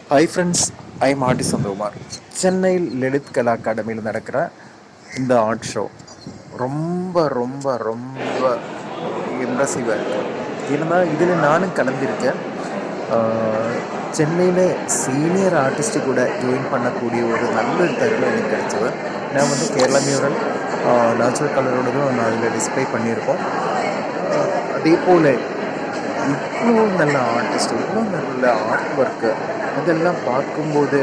Hi friends, I am artist Santhakumar. சென்னையில் லலித் கலா அகாடமியில் நடக்கிற இந்த ஆர்ட் ஷோ ரொம்ப ரொம்ப ரொம்ப இம்ப்ரெசிவாக இருக்குது. ஏன்னா இதில் நானும் கலந்திருக்கேன். சென்னையில் சீனியர் ஆர்டிஸ்ட்டு கூட ஜாயின் பண்ணக்கூடிய ஒரு நல்ல ஒரு தருணம் எனக்கு கிடைச்சது. நான் வந்து கேரளா மியூரல் நேச்சுரல் கலரோடதும் நான் அதில் டிஸ்பிளே பண்ணியிருக்கோம். அதே போல் இவ்வளோ நல்ல ஆர்டிஸ்ட், இவ்வளோ நல்ல ஆர்ட் ஒர்க்கு அதெல்லாம் பார்க்கும்போது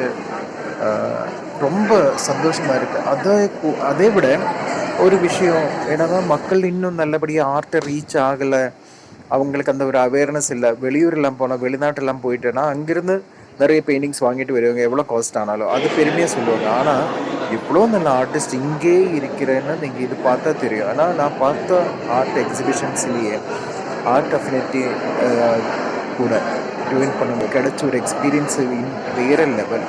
ரொம்ப சந்தோஷமாக இருக்குது. அதை விட ஒரு விஷயம் என்னன்னா, மக்கள் இன்னும் நல்லபடியாக ஆர்ட்டை ரீச் ஆகலை, அவங்களுக்கு அந்த ஒரு அவேர்னஸ் இல்லை. வெளியூரெல்லாம் போனால், வெளிநாட்டெல்லாம் போயிட்டேன்னா அங்கேருந்து நிறைய பெயிண்டிங்ஸ் வாங்கிட்டு வருவாங்க, எவ்வளோ காஸ்ட் ஆனாலும் அது பெருமையாக சொல்லுவாங்க. ஆனால் இவ்வளோ நல்ல ஆர்டிஸ்ட் இங்கே இருக்கிறேன்னு நீங்கள் இது பார்த்தா தெரியும். ஆனால் நான் பார்த்த ஆர்ட் எக்ஸிபிஷன்ஸ்லேயே ஆர்ட் அஃபினிட்டி கூட ஜாயின் பண்ண கிடைச்ச ஒரு எக்ஸ்பீரியன்ஸ் வேறு லெவல்.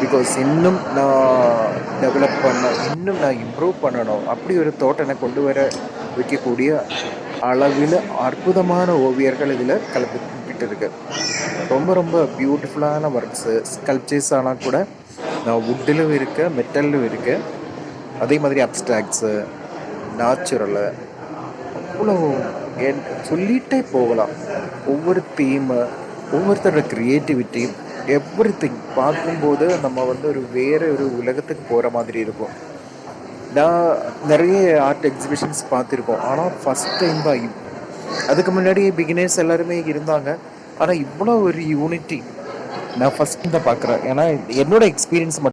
பிகாஸ் இன்னும் நான் டெவலப் இன்னும் நான் இம்ப்ரூவ் பண்ணணும், அப்படி ஒரு தாட் என்னை கொண்டு வர வைக்கக்கூடிய அளவில் அற்புதமான ஓவியர்கள் இதில் கலந்துக்கிட்டு இருக்கு. ரொம்ப ரொம்ப பியூட்டிஃபுல்லான ஒர்க்ஸு, ஸ்கல்ப்சர்ஸ் ஆனால் கூட வுட்டிலும் இருக்குது, மெட்டல்லும் இருக்குது. அதே மாதிரி அப்ஸ்ட்ராக்ட்ஸு, நேச்சுரலு, அவ்வளோ சொல்லிகிட்டே போகலாம். ஒவ்வொரு தீமு, ஒவ்வொருத்தரோட க்ரியேட்டிவிட்டி, எவ்ரி திங் பார்க்கும்போது நம்ம வந்து ஒரு வேறு ஒரு உலகத்துக்கு போகிற மாதிரி இருக்கும். நான் நிறைய ஆர்ட் எக்ஸிபிஷன்ஸ் பார்த்துருக்கோம், ஆனால் ஃபஸ்ட் டைம் தான். அதுக்கு முன்னாடி பிகினர்ஸ் எல்லாருமே இருந்தாங்க, ஆனால் இவ்வளோ ஒரு யூனிட்டி நான் ஃபஸ்ட் தான் பார்க்குறேன். ஏன்னா என்னோட எக்ஸ்பீரியன்ஸ் மட்டும்